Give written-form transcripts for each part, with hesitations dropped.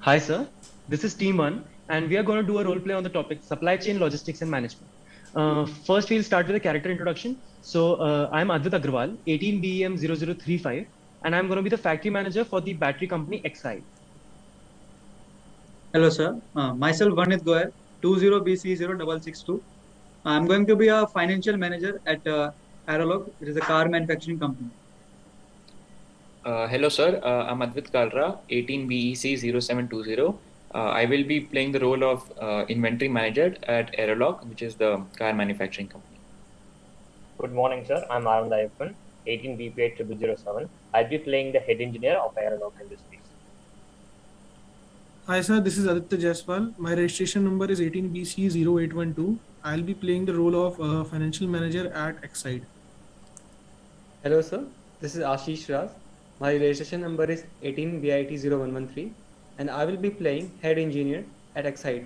Hi, sir. This is Team One, and we are going to do a role play on the topic supply chain logistics and management. First, we'll start with a character introduction. I'm Advait Agrawal, 18BEM0035, and I'm going to be the factory manager for the battery company Exide. Hello, sir. Myself, Varnit Goyal, 20BC0662. I'm going to be a financial manager at Aerolog. It is a car manufacturing company. Hello, sir. I'm Advait Kalra, 18BEC0720. I will be playing the role of inventory manager at Aerolog, which is the car manufacturing company. Good morning, sir. I'm Arvind Ayappan, 18 BPA 0007. I'll be playing the head engineer of Aerolog Industries. Hi sir, this is Aditya Jaiswal. My registration number is 18BC0812. I'll be playing the role of financial manager at Exide. Hello sir, this is Ashish Raj. My registration number is 18BIT0113 and I will be playing head engineer at Exide.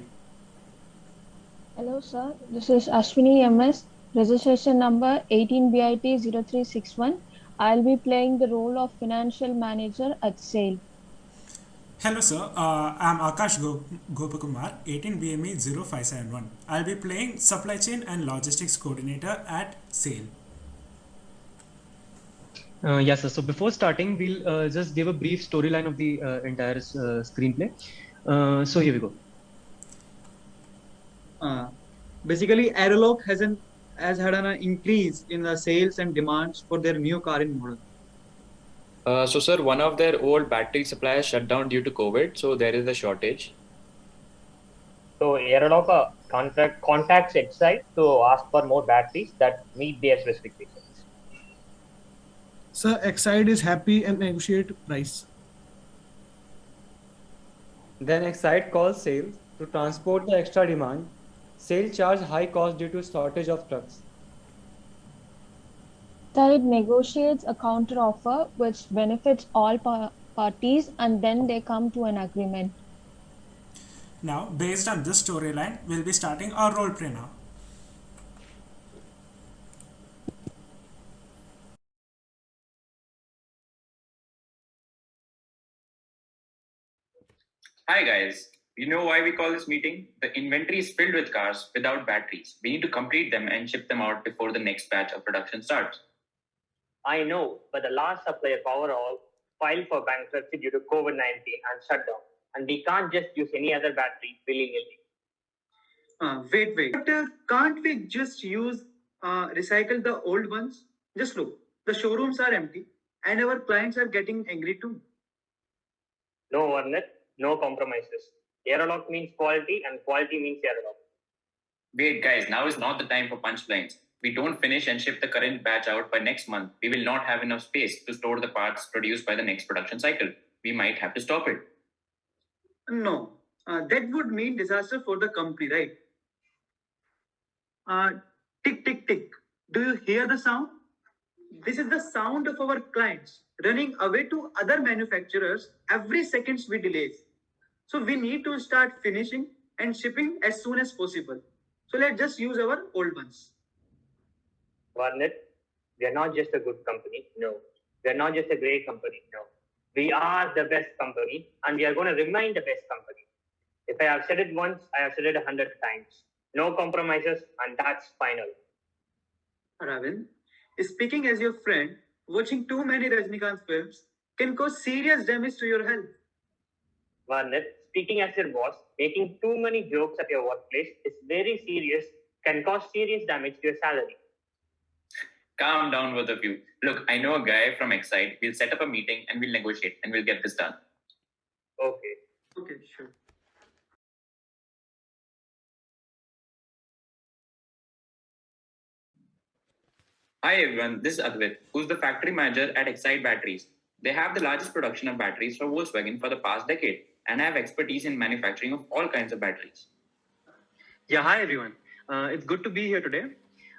Hello sir, this is Ashwini MS, registration number 18BIT0361. I'll be playing the role of financial manager at SAIL. Hello sir, I'm Akash Gopakumar, 18BME 0571. I'll be playing supply chain and logistics coordinator at SAIL. Yes, sir. So before starting, we'll just give a brief storyline of the entire screenplay. So here we go. Basically, Aerolog has had an increase in the sales and demands for their new car in model. Sir, one of their old battery suppliers shut down due to COVID, so there is a shortage. So Aerolog contacts Exide to ask for more batteries that meet their specifications. Sir, Exide is happy and negotiate price. Then Exide calls SAIL to transport the extra demand. SAIL charge high cost due to shortage of trucks. SAIL negotiates a counter offer which benefits all parties and then they come to an agreement. Now, based on this storyline, we'll be starting our role play now. Hi guys, you know why we call this meeting? The inventory is filled with cars without batteries. We need to complete them and ship them out before the next batch of production starts. I know, but the last supplier Powerall filed for bankruptcy due to COVID-19 and shut down. And we can't just use any other battery willy-nilly. Wait. But can't we just recycle the old ones? Just look, the showrooms are empty and our clients are getting angry too. No, Varnit, no compromises. Aerolog means quality and quality means Aerolog. Wait, guys, now is not the time for punchlines. We don't finish and ship the current batch out by next month. We will not have enough space to store the parts produced by the next production cycle. We might have to stop it. No, that would mean disaster for the company, right? Tick, tick, tick. Do you hear the sound? This is the sound of our clients running away to other manufacturers every seconds we delays. So we need to start finishing and shipping as soon as possible. So let's just use our old ones. Varnit, we are not just a good company. No. We are not just a great company. No. We are the best company and we are going to remain the best company. If I have said it once, I have said it 100 times. No compromises and that's final. Ravin, speaking as your friend, watching too many Rajnikant films can cause serious damage to your health. Varnit, speaking as your boss, making too many jokes at your workplace is very serious, can cause serious damage to your salary. Calm down, both of you. Look, I know a guy from Exide. We'll set up a meeting and we'll negotiate and we'll get this done. Okay. Okay, sure. Hi everyone, this is Advait, who's the factory manager at Exide Batteries. They have the largest production of batteries for Volkswagen for the past decade and have expertise in manufacturing of all kinds of batteries. Yeah, hi everyone. It's good to be here today.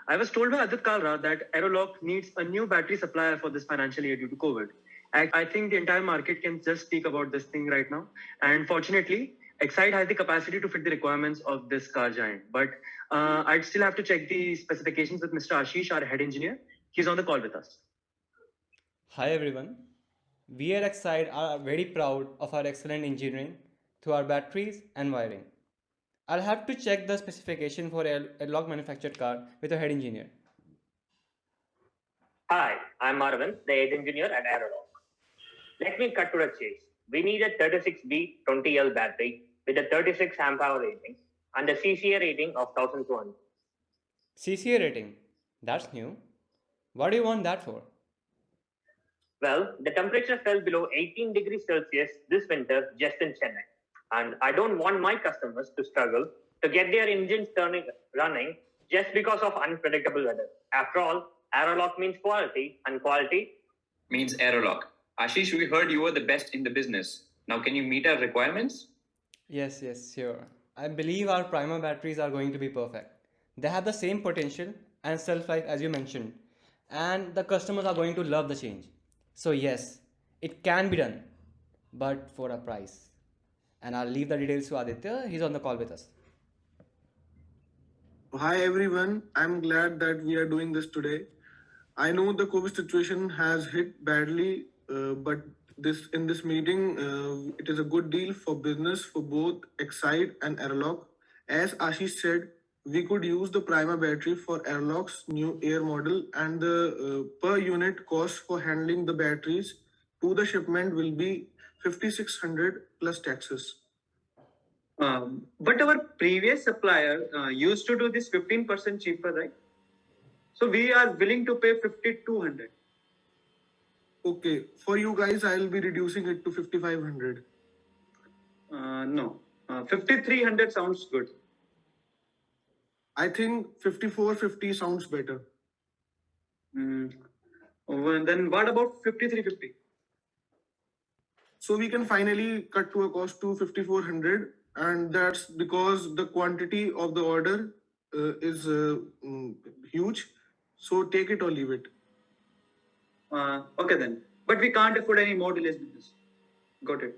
I was told by Adit Kalra that Aerolog needs a new battery supplier for this financial year due to COVID. I think the entire market can just speak about this thing right now. And fortunately, Exide has the capacity to fit the requirements of this car giant. But I'd still have to check the specifications with Mr. Ashish, our head engineer. He's on the call with us. Hi everyone. We at Exide are very proud of our excellent engineering to our batteries and wiring. I'll have to check the specification for a log manufactured car with a head engineer. Hi, I'm Marvin, the head engineer at Aerolock. Let me cut to the chase. We need a 36B 20L battery with a 36 amp hour rating and a CCA rating of 1200. CCA rating. That's new. What do you want that for? Well, the temperature fell below 18 degrees Celsius this winter just in Chennai. And I don't want my customers to struggle to get their engines running just because of unpredictable weather. After all, Aerolock means quality, and quality Means Aerolock. Ashish, we heard you were the best in the business. Now, can you meet our requirements? Yes, sure. I believe our primer batteries are going to be perfect. They have the same potential and shelf life as you mentioned, and the customers are going to love the change. So, yes, it can be done, but for a price. And I'll leave the details to Aditya, he's on the call with us. Hi everyone, I'm glad that we are doing this today. I know the COVID situation has hit badly, but in this meeting, it is a good deal for business for both Excite and Aerolock. As Ashish said, we could use the Prima battery for Aerolock's new Air model, and the per unit cost for handling the batteries to the shipment will be 5,600 plus taxes. But our previous supplier used to do this 15% cheaper, right? So we are willing to pay 5,200. Okay, for you guys, I'll be reducing it to 5,500. No, 5,300 sounds good. I think 5450 sounds better. Well, then what about 5,350? So we can finally cut to a cost to 5,400, and that's because the quantity of the order is huge. So take it or leave it. Okay then. But we can't afford any more delays with this. Got it.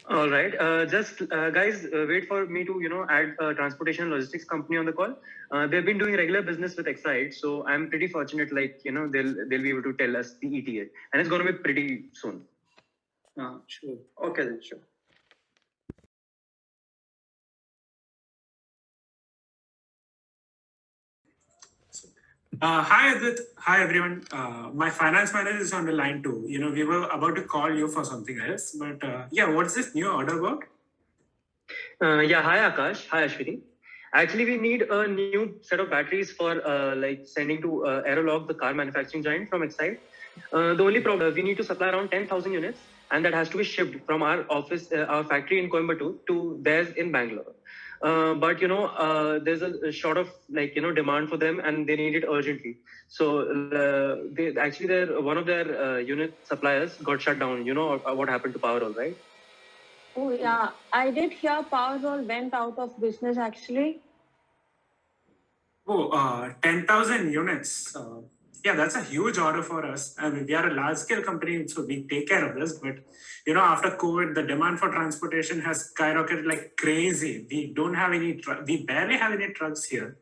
All right. Guys, wait for me to add a transportation and logistics company on the call. They've been doing regular business with Excite, so I'm pretty fortunate. They'll be able to tell us the ETA, and it's going to be pretty soon. Sure. Okay then. Sure. Hi, Adit. Hi, everyone. My finance manager is on the line too. We were about to call you for something else, but yeah, what's this new order about? Hi Akash. Hi Ashwini. Actually, we need a new set of batteries for sending to Aerolock, the car manufacturing giant from Excite. The only problem, we need to supply around 10,000 units, and that has to be shipped from our office, our factory in Coimbatore to theirs in Bangalore. But there's a short of demand for them, and they need it urgently. So one of their unit suppliers got shut down. You know what happened to Powerol, right? Oh yeah, I did hear Powerol went out of business actually. Oh, 10,000 units. Yeah, that's a huge order for us. I mean, we are a large scale company, so we take care of this. But, after COVID, the demand for transportation has skyrocketed like crazy. We don't have we barely have any trucks here.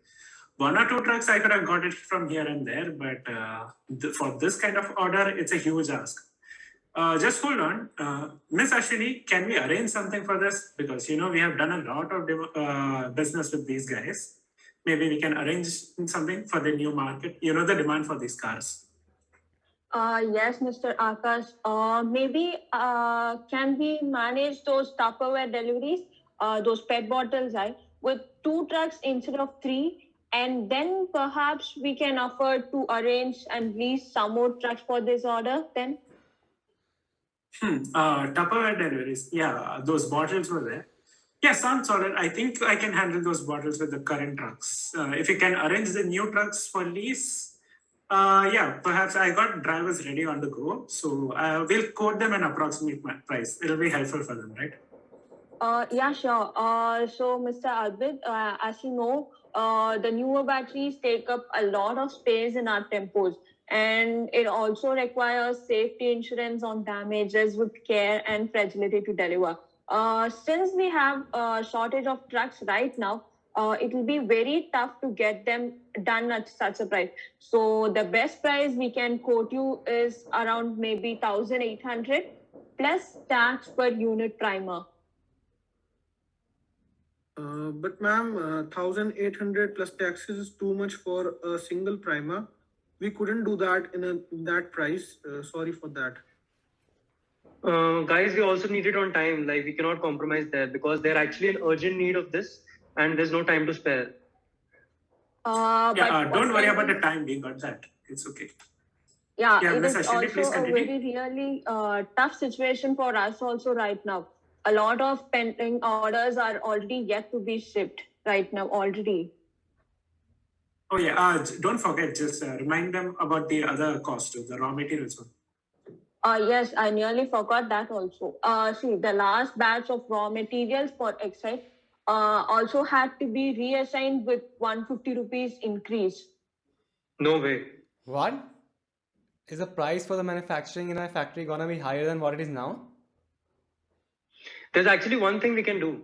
1 or 2 trucks, I could have got it from here and there. But for this kind of order, it's a huge ask. Just hold on. Miss Ashwini, can we arrange something for this? Because, we have done a lot of business with these guys. Maybe we can arrange something for the new market, the demand for these cars. Yes, Mr. Akash. Maybe can we manage those Tupperware deliveries, those PET bottles, right, with 2 trucks instead of 3? And then perhaps we can afford to arrange and lease some more trucks for this order then? Tupperware deliveries. Yeah, those bottles were there. Yeah, sounds solid. I think I can handle those bottles with the current trucks. If you can arrange the new trucks for lease, yeah, perhaps I got drivers ready on the go. So we'll quote them an approximate price. It'll be helpful for them, right? Yeah, sure. So, Mr. Albert, as you know, the newer batteries take up a lot of space in our tempos, and it also requires safety insurance on damages with care and fragility to deliver. Since we have a shortage of trucks right now, it will be very tough to get them done at such a price. So the best price we can quote you is around maybe 1,800. plus tax per unit primer. But ma'am, 1,800 plus taxes is too much for a single primer. We couldn't do that in that price. Sorry for that. Guys, we also need it on time. Like, we cannot compromise there because they're actually in urgent need of this, and there's no time to spare. Don't worry about the time. We got that. It's okay. Yeah, Yeah, it Miss is Ashwini, please also a continue. very really tough situation for us also right now. A lot of pending orders are already yet to be shipped right now already. Oh yeah. Don't forget. Just remind them about the other cost of the raw materials one. Yes, I nearly forgot that also. See, the last batch of raw materials for Excite also had to be reassigned with 150 rupees increase. No way. What? Is the price for the manufacturing in my factory gonna be higher than what it is now? There's actually one thing we can do.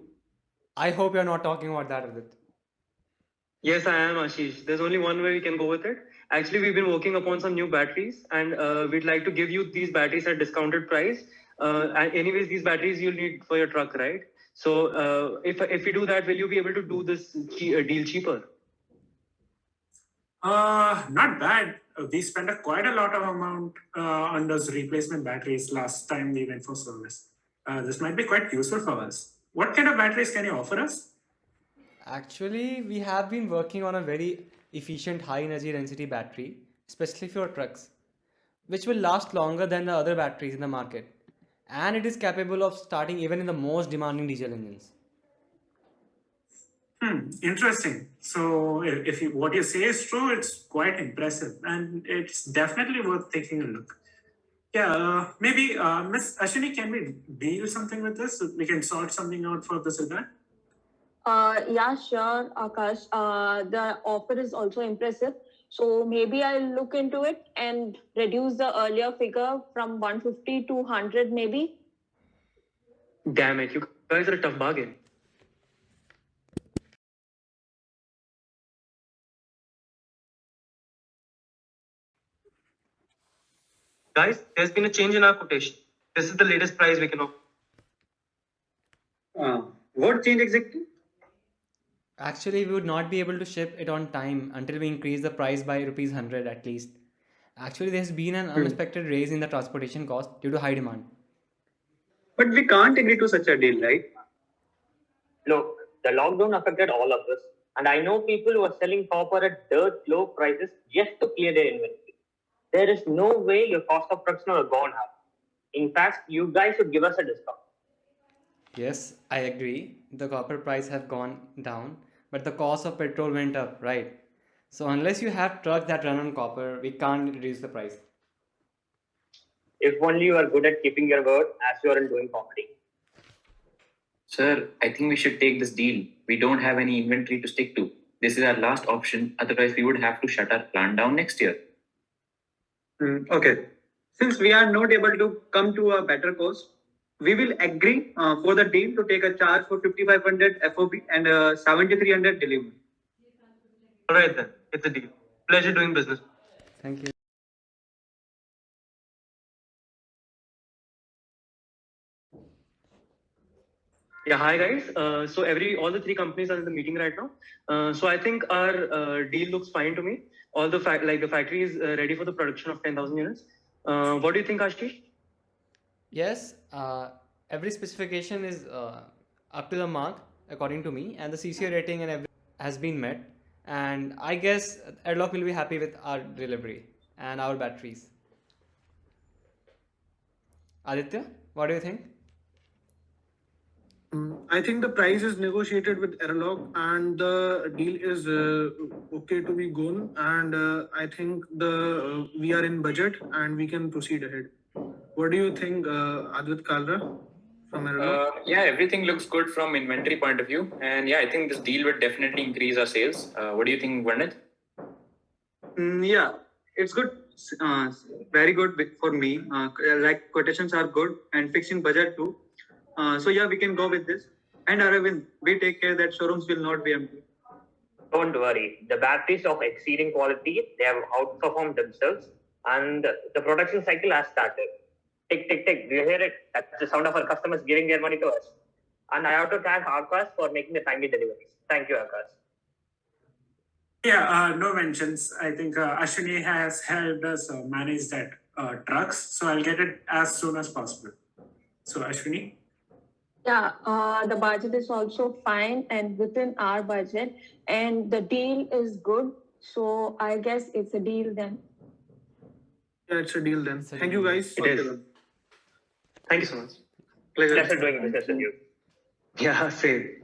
I hope you're not talking about that, Adit. Yes, I am, Ashish. There's only one way we can go with it. Actually, we've been working upon some new batteries, and we'd like to give you these batteries at discounted price. And anyways, these batteries you'll need for your truck, right? So if we do that, will you be able to do this deal cheaper? Not bad. We spent quite a lot of amount on those replacement batteries last time we went for service. This might be quite useful for us. What kind of batteries can you offer us? Actually, we have been working on a very efficient high energy density battery, especially for trucks, which will last longer than the other batteries in the market. And it is capable of starting even in the most demanding diesel engines. Interesting. So, if what you say is true, it's quite impressive, and it's definitely worth taking a look. Yeah, maybe Miss Ashwini, can we deal something with this? We can sort something out for this event. Yeah, sure, Akash. The offer is also impressive. So maybe I'll look into it and reduce the earlier figure from 150 to 100 maybe. Damn it, you guys are a tough bargain. Guys, there's been a change in our quotation. This is the latest price we can offer. What change exactly? Actually, we would not be able to ship it on time until we increase the price by rupees 100 at least. Actually, there's been an unexpected raise in the transportation cost due to high demand. But we can't agree to such a deal, right? Look, the lockdown affected all of us, and I know people who are selling copper at dirt low prices just to clear their inventory. There is no way your cost of production will have gone up. In fact, you guys should give us a discount. Yes, I agree. The copper price have gone down, but the cost of petrol went up, right? So unless you have trucks that run on copper, we can't reduce the price. If only you are good at keeping your word as you aren't doing comedy. Sir, I think we should take this deal. We don't have any inventory to stick to. This is our last option. Otherwise, we would have to shut our plant down next year. Okay. Since we are not able to come to a better cost, we will agree for the deal to take a charge for 5,500 FOB and 7,300 delivery. All right then, it's a deal. Pleasure doing business. Thank you. Yeah, hi guys. So all the three companies are in the meeting right now. So I think our deal looks fine to me. All the factory is ready for the production of 10,000 units. What do you think, Ashish? Yes, every specification is up to the mark according to me, and the CCA rating and everything has been met. And I guess Airlock will be happy with our delivery and our batteries. Aditya, what do you think? I think the price is negotiated with Airlock and the deal is okay to be gone. And I think we are in budget and we can proceed ahead. What do you think, Advait Kalra from Airlock? Yeah, everything looks good from inventory point of view. And yeah, I think this deal would definitely increase our sales. What do you think, Varnit? Yeah, it's good. Very good for me. Like quotations are good and fixed in budget too. So yeah, we can go with this. And Aravind, we take care that showrooms will not be empty. Don't worry. The batteries of exceeding quality, they have outperformed themselves, and the production cycle has started. Tick, tick, tick. Do you hear it? That's the sound of our customers giving their money to us. And I have to thank Akash for making the timely deliveries. Thank you, Akash. Yeah, no mentions. I think Ashwini has helped us manage that trucks, so I'll get it as soon as possible. So Ashwini. Yeah, the budget is also fine and within our budget, and the deal is good. So I guess it's a deal then. Yeah, it's a deal then. It's a Thank you deal. guys. It is. Thank you so much. Pleasure. Pleasure doing business with you. Yeah, same.